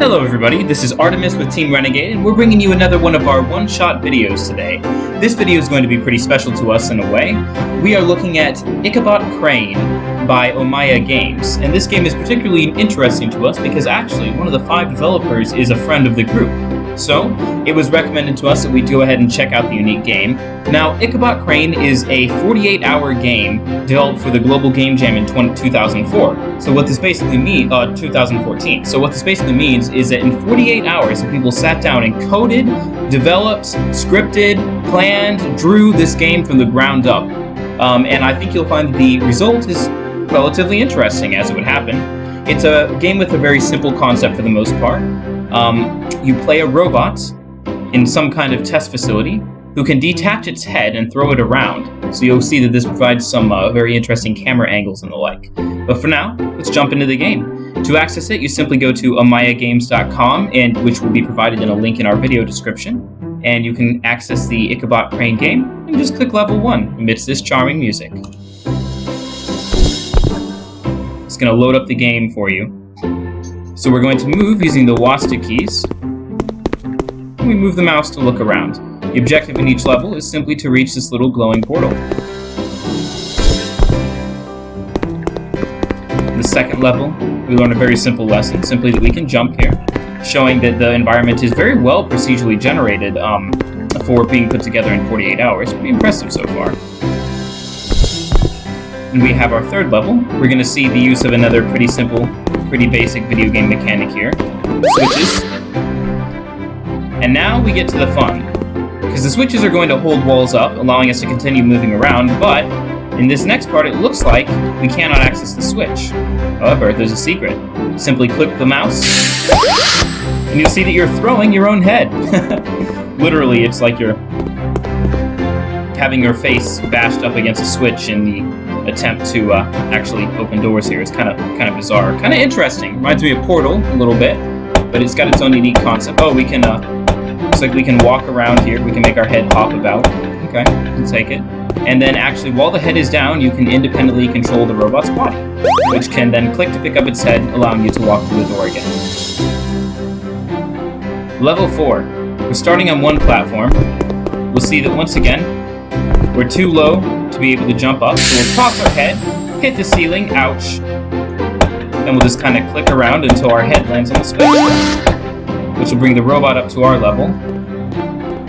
Hello everybody, this is Artemis with Team RenegAde, and we're bringing you another one of our one-shot videos today. This video is going to be pretty special to us in a way. We are looking at Ichabot Crane by Omaya Games, and this game is particularly interesting to us because actually one of the 5 developers is a friend of the group. So, it was recommended to us that we go ahead and check out the unique game. Now, Ichabot Crane is a 48-hour game developed for the Global Game Jam in 2004. So what this basically means, 2014. So what this basically means is that in 48 hours, the people sat down and coded, developed, scripted, planned, drew this game from the ground up. And I think you'll find that the result is relatively interesting, as it would happen. It's a game with a very simple concept for the most part. You play a robot in some kind of test facility who can detach its head and throw it around. So you'll see that this provides some very interesting camera angles and the like. But for now, let's jump into the game. To access it, you simply go to omayagames.com, and which will be provided in a link in our video description. And you can access the Ichabot Crane game and just click level 1 amidst this charming music. It's going to load up the game for you. So we're going to move using the WASD keys. And we move the mouse to look around. The objective in each level is simply to reach this little glowing portal. In the second level, we learn a very simple lesson, simply that we can jump here, showing that the environment is very well procedurally generated for being put together in 48 hours. Pretty impressive so far. And we have our third level. We're going to see the use of another pretty simple, pretty basic video game mechanic here. Switches. And now we get to the fun. Because the switches are going to hold walls up, allowing us to continue moving around, but in this next part it looks like we cannot access the switch. However, there's a secret. Simply click the mouse, and you'll see that you're throwing your own head. Literally, it's like you're having your face bashed up against a switch in the attempt to actually open doors here. It's kind of bizarre, kind of interesting. Reminds me of Portal a little bit, but it's got its own unique concept. Oh, we can looks like we can walk around here. We can make our head hop about. Okay, we'll take it. And then actually, while the head is down, you can independently control the robot's body, which can then click to pick up its head, allowing you to walk through the door again. Level 4. We're starting on one platform. We'll see that once again, we're too low to be able to jump up, so we'll toss our head, hit the ceiling, ouch. Then we'll just kind of click around until our head lands on the switch, which will bring the robot up to our level.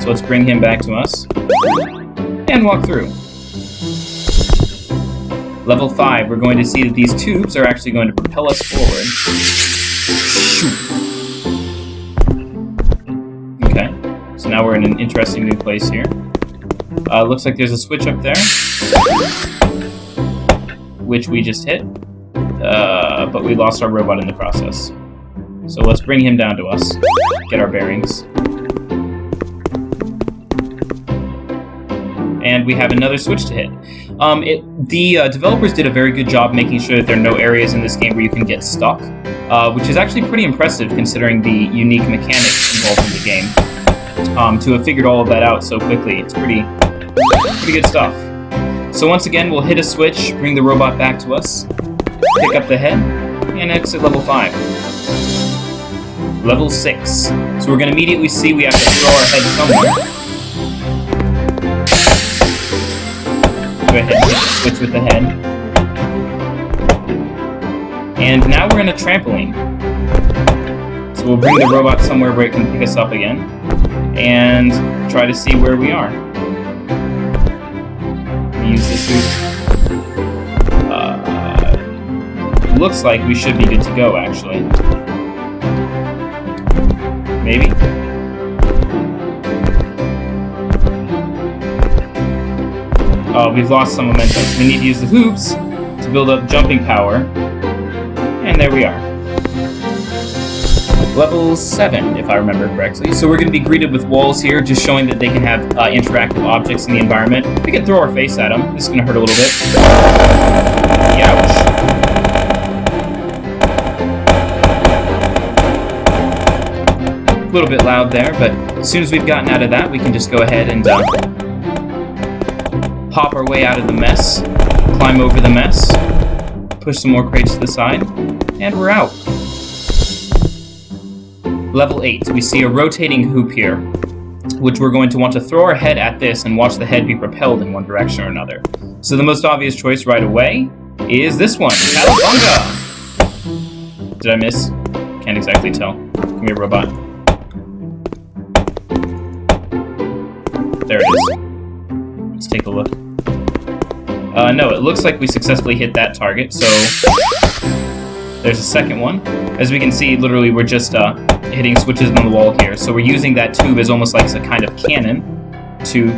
So let's bring him back to us, and walk through. Level 5, we're going to see that these tubes are actually going to propel us forward. Okay, so now we're in an interesting new place here. Looks like there's a switch up there, which we just hit, but we lost our robot in the process. So let's bring him down to us, get our bearings. And we have another switch to hit. The developers did a very good job making sure that there are no areas in this game where you can get stuck, which is actually pretty impressive considering the unique mechanics involved in the game. To have figured all of that out so quickly, it's pretty good stuff. So once again, we'll hit a switch, bring the robot back to us, pick up the head, and exit level 5. Level 6. So we're going to immediately see we have to throw our head somewhere. Go ahead and hit the switch with the head. And now we're in a trampoline. So we'll bring the robot somewhere where it can pick us up again, and try to see where we are. Use this hoop. Looks like we should be good to go, actually. Maybe? Oh, we've lost some momentum. We need to use the hoops to build up jumping power. And there we are. Level 7, if I remember correctly. So we're going to be greeted with walls here, just showing that they can have interactive objects in the environment. We can throw our face at them. This is going to hurt a little bit. Ouch. A little bit loud there, but as soon as we've gotten out of that, we can just go ahead and hop our way out of the mess, climb over the mess, push some more crates to the side, and we're out. Level 8, we see a rotating hoop here, which we're going to want to throw our head at this and watch the head be propelled in one direction or another. So the most obvious choice right away is this one, Cowabunga! Did I miss? Can't exactly tell. Come here, robot. There it is. Let's take a look. No, it looks like we successfully hit that target, so there's a second one. As we can see, literally, we're just hitting switches on the wall here, so we're using that tube as almost like a kind of cannon to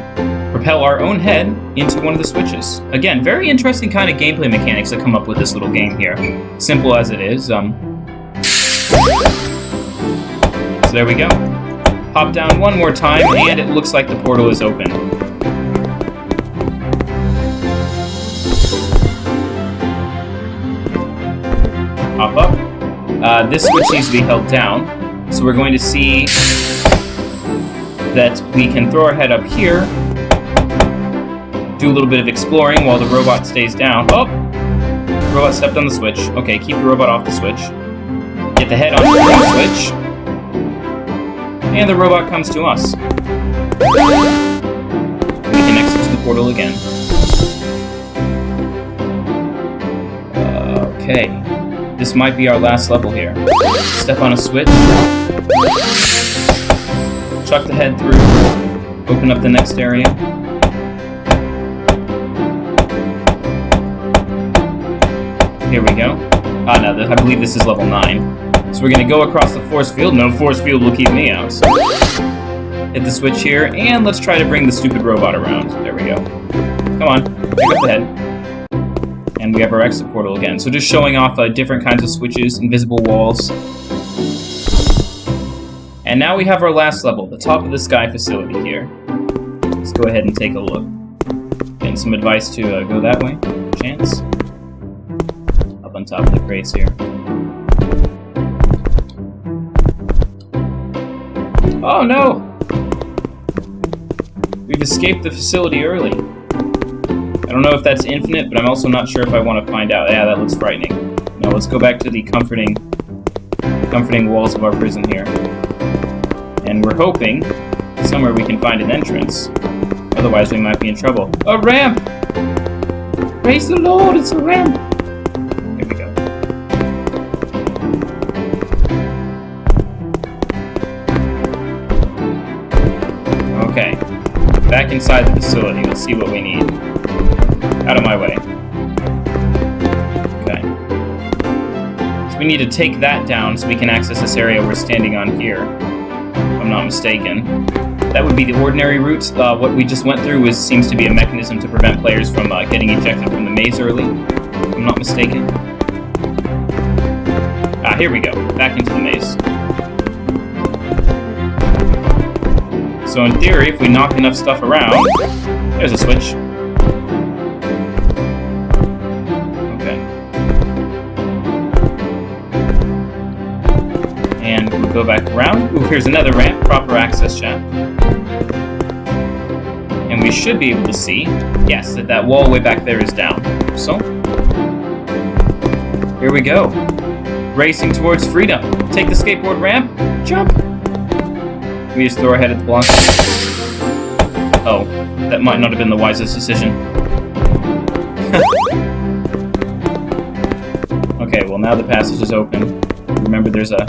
propel our own head into one of the switches. Again, very interesting kind of gameplay mechanics that come up with this little game here. Simple as it is. So there we go. Hop down one more time, and it looks like the portal is open. Hop up. This switch needs to be held down, so we're going to see that we can throw our head up here, do a little bit of exploring while the robot stays down. Oh! The robot stepped on the switch. Okay, keep the robot off the switch. Get the head on the switch. And the robot comes to us. We can exit to the portal again. Okay. This might be our last level here. Step on a switch. Chuck the head through. Open up the next area. Here we go. No, I believe this is level 9. So we're going to go across the force field. No force field will keep me out. So hit the switch here, and let's try to bring the stupid robot around. There we go. Come on, pick up the head. And we have our exit portal again. So just showing off different kinds of switches, invisible walls. And now we have our last level, the top of the sky facility here. Let's go ahead and take a look. Getting some advice to go that way. Chance. Up on top of the crates here. Oh no! We've escaped the facility early. I don't know if that's infinite, but I'm also not sure if I want to find out. Yeah, that looks frightening. Now let's go back to the comforting walls of our prison here. And we're hoping somewhere we can find an entrance. Otherwise we might be in trouble. A ramp! Praise the Lord, it's a ramp! Here we go. Okay. Back inside the facility. Let's see what we need. Out of my way. Okay. So we need to take that down so we can access this area we're standing on here. If I'm not mistaken. That would be the ordinary route. What we just went through seems to be a mechanism to prevent players from getting ejected from the maze early. If I'm not mistaken. Here we go. Back into the maze. So in theory, if we knock enough stuff around... There's a switch. And we'll go back around. Ooh, here's another ramp, proper access shaft. And we should be able to see, yes, that wall way back there is down. So, here we go. Racing towards freedom. Take the skateboard ramp, jump. We just throw our head at the block. Oh, that might not have been the wisest decision. Okay, well now the passage is open. Remember, there's a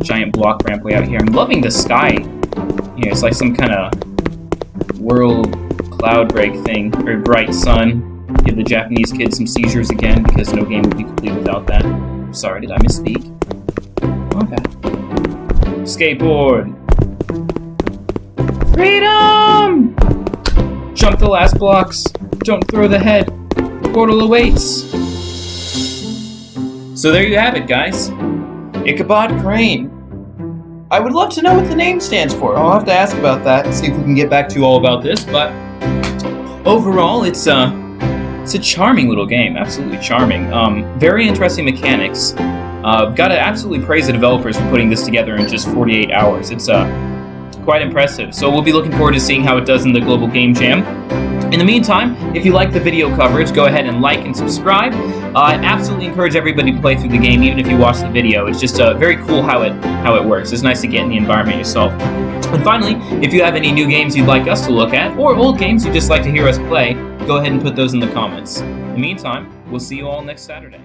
giant block ramp way out here. I'm loving the sky. Yeah, it's like some kind of world cloud break thing. Very bright sun. Give the Japanese kids some seizures again, because no game would be complete without that. Sorry, did I misspeak? Okay. Skateboard! Freedom! Jump the last blocks. Don't throw the head. Portal awaits. So there you have it, guys. Ichabot Crane. I would love to know what the name stands for. I'll have to ask about that and see if we can get back to you all about this, but overall, it's a charming little game. Absolutely charming. Very interesting mechanics. Got to absolutely praise the developers for putting this together in just 48 hours. It's quite impressive. So we'll be looking forward to seeing how it does in the Global Game Jam. In the meantime, if you like the video coverage, go ahead and like and subscribe. I absolutely encourage everybody to play through the game, even if you watch the video. It's just very cool how it works. It's nice to get in the environment yourself. And finally, if you have any new games you'd like us to look at, or old games you'd just like to hear us play, go ahead and put those in the comments. In the meantime, we'll see you all next Saturday.